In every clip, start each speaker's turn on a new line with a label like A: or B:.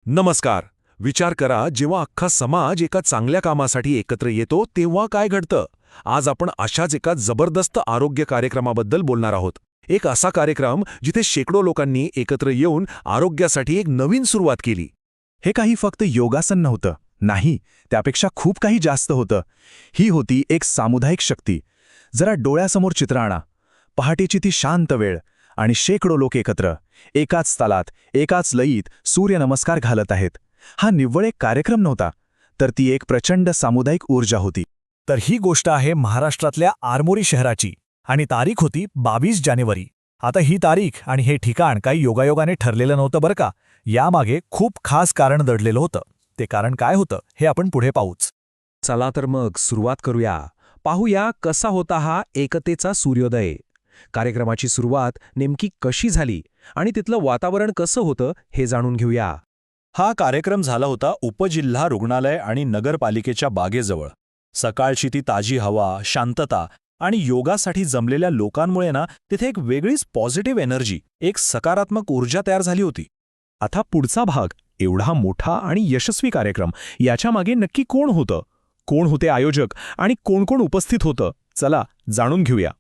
A: नमस्कार. विचार करा, जेव्हा अख्खा समाज एका चांगल्या कामासाठी एकत्र येतो तेव्हा काय घडतं. आज आपण अशाच एका जबरदस्त आरोग्य कार्यक्रमाबद्दल बोलणार आहोत. एक असा कार्यक्रम जिथे शेकडो लोकांनी एकत्र येऊन आरोग्यासाठी एक नवीन सुरुवात केली.
B: हे काही फक्त योगासन नव्हतं. नाही, त्यापेक्षा खूप काही जास्त होतं. ही होती एक सामुदायिक शक्ती. जरा डोळ्यासमोर चित्र आणा. पहाटेची ती शांत वेळ आणि शेकडो लोक एकत्र, एकाच तालात, एकाच लयीत सूर्यनमस्कार घालत आहेत. हा निव्वळ एक कार्यक्रम नव्हता, तर ती एक प्रचंड सामुदायिक ऊर्जा होती.
C: तर ही गोष्ट आहे महाराष्ट्रातल्या आरमोरी शहराची आणि तारीख होती 22 जानेवारी. आता ही तारीख आणि हे ठिकाण काही योगायोगाने ठरलेलं नव्हतं बरं का. यामागे खूप खास कारण दडलेलं होतं. ते कारण काय होतं हे आपण पुढे पाहूच.
A: चला तर मग सुरुवात करूया. पाहूया कसा होता हा एकतेचा सूर्योदय. कार्यक्रमाची सुरुवात नेमकी कशी झाली आणि तिथलं वातावरण कसं होतं हे जाणून घेऊया.
C: हा कार्यक्रम झाला होता उपजिल्हा रुग्णालय आणि नगरपालिकेच्या बागेजवळ. सकाळची ती ताजी हवा, शांतता आणि योगासाठी जमलेल्या लोकांमुळे ना तिथे एक वेगळीच पॉझिटिव्ह एनर्जी, एक सकारात्मक ऊर्जा तयार झाली होती.
B: आता पुढचा भाग, एवढा मोठा आणि यशस्वी कार्यक्रम, याच्यामागे नक्की कोण होतं? कोण होते आयोजक आणि कोण कोण उपस्थित होतं? चला जाणून घेऊया.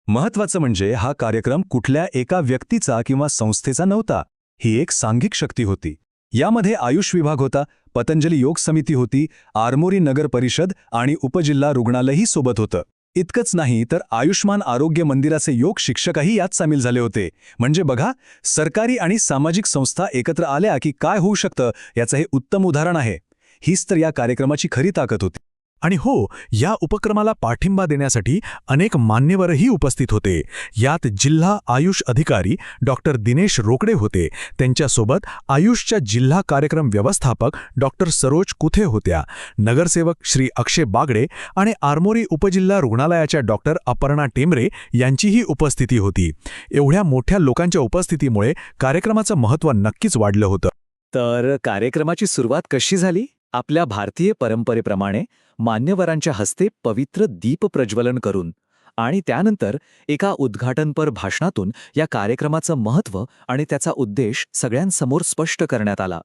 B: महत्वाचं म्हणजे हा कार्यक्रम कुठल्या एका व्यक्तीचा किंवा संस्थेचा नव्हता. ही एक सांघिक शक्ती होती. यामध्ये आयुष विभाग होता, पतंजली योग समिती होती, आरमोरी नगर परिषद आणि उपजिल्हा रुग्णालयही सोबत होतं. इतकंच नाही तर आयुष्मान आरोग्य मंदिराचे योग शिक्षकही यात सामील झाले होते. म्हणजे बघा, सरकारी आणि सामाजिक संस्था एकत्र आल्या की काय होऊ शकतं याचं हे उत्तम उदाहरण आहे. हीच तर या कार्यक्रमाची खरी ताकद होती.
C: आणि हो, या उपक्रमाला पाठिंबा देण्यासाठी अनेक मान्यवरही उपस्थित होते. यात जिल्हा आयुष अधिकारी डॉक्टर दिनेश रोकडे होते. त्यांच्यासोबत आयुषच्या जिल्हा कार्यक्रम व्यवस्थापक डॉक्टर सरोज कुथे होत्या. नगरसेवक श्री अक्षय बागडे आणि आरमोरी उपजिल्हा रुग्णालयाच्या डॉक्टर अपर्णा टेमरे यांचीही उपस्थिती होती. एवढ्या मोठ्या लोकांच्या उपस्थितीमुळे कार्यक्रमाचं महत्त्व नक्कीच वाढलं होतं.
D: तर कार्यक्रमाची सुरुवात कशी झाली? आपल्या भारतीय परंपरेप्रमाणे मान्यवरांच्या हस्ते पवित्र दीप प्रज्वलन करून आणि त्यानंतर एका उद्घाटनपर भाषणातून या कार्यक्रमाचं महत्त्व आणि त्याचा उद्देश सगळ्यांसमोर स्पष्ट करण्यात आला.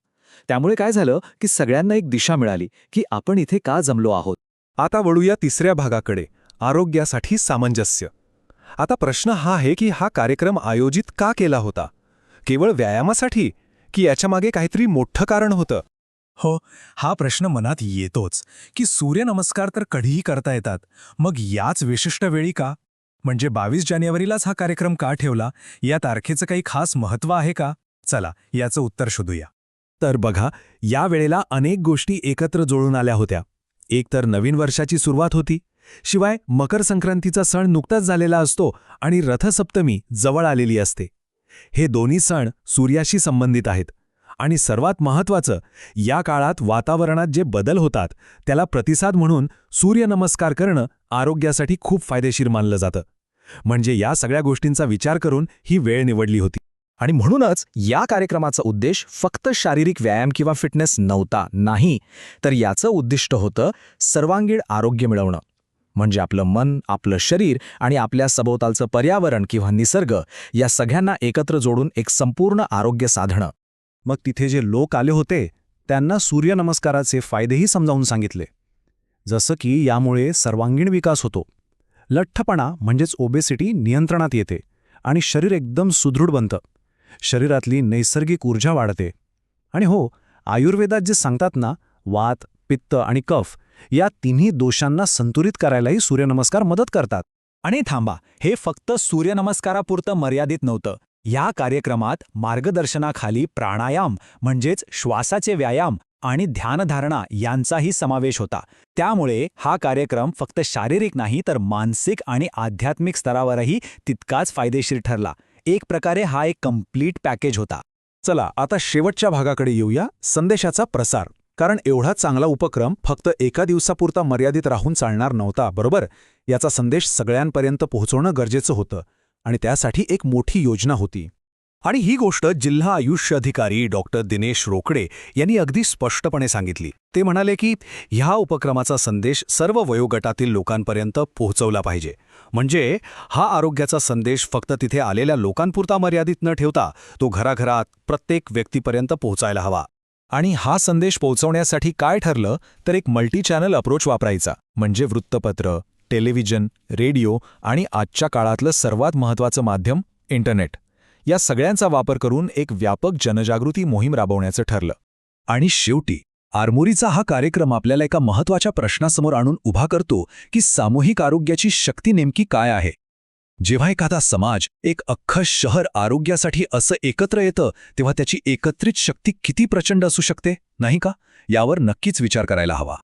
D: त्यामुळे काय झालं की सगळ्यांना एक दिशा मिळाली की आपण इथे का जमलो आहोत.
A: आता वळूया तिसऱ्या भागाकडे, आरोग्यासाठी सामंजस्य. आता प्रश्न हा आहे की हा कार्यक्रम आयोजित का केला होता? केवळ व्यायामासाठी की याच्यामागे काहीतरी मोठं कारण होतं?
C: हो, हा प्रश्न मनात येतोच की सूर्यनमस्कार तर कधीही करता येतात, मग याच विशिष्ट वेळी का? म्हणजे 22 जानेवारीलाच हा कार्यक्रम का ठेवला? या तारखेचं काही खास महत्त्व आहे का? चला याचं उत्तर शोधूया.
A: तर बघा, या वेळेला अनेक गोष्टी एकत्र जुळून आल्या होत्या. एक तर नवीन वर्षाची सुरुवात होती, शिवाय मकर संक्रांतीचा सण नुकताच झालेला असतो आणि रथसप्तमी जवळ आलेली असते. हे दोन्ही सण सूर्याशी संबंधित आहेत. आणि सर्वात महत्त्वाचं, या काळात वातावरणात जे बदल होतात त्याला प्रतिसाद म्हणून सूर्यनमस्कार करणं आरोग्यासाठी खूप फायदेशीर मानलं जातं. म्हणजे या सगळ्या गोष्टींचा विचार करून ही वेळ निवडली होती.
D: आणि म्हणूनच या कार्यक्रमाचा उद्देश फक्त शारीरिक व्यायाम किंवा फिटनेस नव्हता, नाही, तर याचं उद्दिष्ट होतं सर्वांगीण आरोग्य मिळवणं. म्हणजे आपलं मन, आपलं शरीर आणि आपल्या सभोवतालचं पर्यावरण किंवा निसर्ग या सगळ्यांना एकत्र जोडून एक संपूर्ण आरोग्य साधणं.
B: मग तिथे जे लोक आले होते त्यांना सूर्यनमस्काराचे फायदेही समजावून सांगितले. जसं की यामुळे सर्वांगीण विकास होतो, लठ्ठपणा म्हणजेच ओबेसिटी नियंत्रणात येते आणि शरीर एकदम सुदृढ बनतं. शरीरातली नैसर्गिक ऊर्जा वाढते. आणि हो, आयुर्वेदात जे सांगतात ना, वात, पित्त आणि कफ या तिन्ही दोषांना संतुलित करायलाही सूर्यनमस्कार मदत करतात.
C: आणि थांबा, हे फक्त सूर्यनमस्कारापुरतं मर्यादित नव्हतं. या कार्यक्रमात मार्गदर्शनाखाली प्राणायाम म्हणजेच श्वासाचे व्यायाम आणि ध्यानधारणा यांचाही समावेश होता. त्यामुळे हा कार्यक्रम फक्त शारीरिक नाही तर मानसिक आणि आध्यात्मिक स्तरावरही तितकाच फायदेशीर ठरला. एक प्रकारे हा एक कंप्लीट पॅकेज होता.
A: चला आता शेवटच्या भागाकडे येऊया, संदेशाचा प्रसार. कारण एवढा चांगला उपक्रम फक्त एका दिवसापुरता मर्यादित राहून चालणार नव्हता, बरोबर? याचा संदेश सगळ्यांपर्यंत पोहोचवणं गरजेचं होतं आणि त्यासाठी एक मोठी योजना होती. आणि ही गोष्ट जिल्हा आयुष अधिकारी डॉक्टर दिनेश रोकडे यांनी अगदी स्पष्टपणे सांगितली. ते म्हणाले की ह्या उपक्रमाचा संदेश सर्व वयोगटातील लोकांपर्यंत पोहोचवला पाहिजे. म्हणजे हा आरोग्याचा संदेश फक्त तिथे आलेल्या लोकांपुरता मर्यादित न ठेवता तो घराघरात प्रत्येक व्यक्तीपर्यंत पोहोचायला हवा. आणि हा संदेश पोहोचवण्यासाठी काय ठरलं तर एक मल्टी चॅनल अप्रोच वापरायचा, म्हणजे वृत्तपत्र, टेलिव्हिजन, रेडिओ आणि आजच्या काळातलं सर्वात महत्त्वाचं माध्यम इंटरनेट, या सगळ्यांचा वापर करून एक व्यापक जनजागृती मोहीम राबवण्याचं ठरलं.
C: आणि शेवटी आरमोरीचा हा कार्यक्रम आपल्याला एका महत्त्वाच्या प्रश्नासमोर आणून उभा करतो की सामूहिक आरोग्याची शक्ती नेमकी काय आहे. जेव्हा एखादा समाज, एक अख्खं शहर आरोग्यासाठी असं एकत्र येतं तेव्हा त्याची एकत्रित शक्ती किती प्रचंड असू शकते, नाही का? यावर नक्कीच विचार करायला हवा.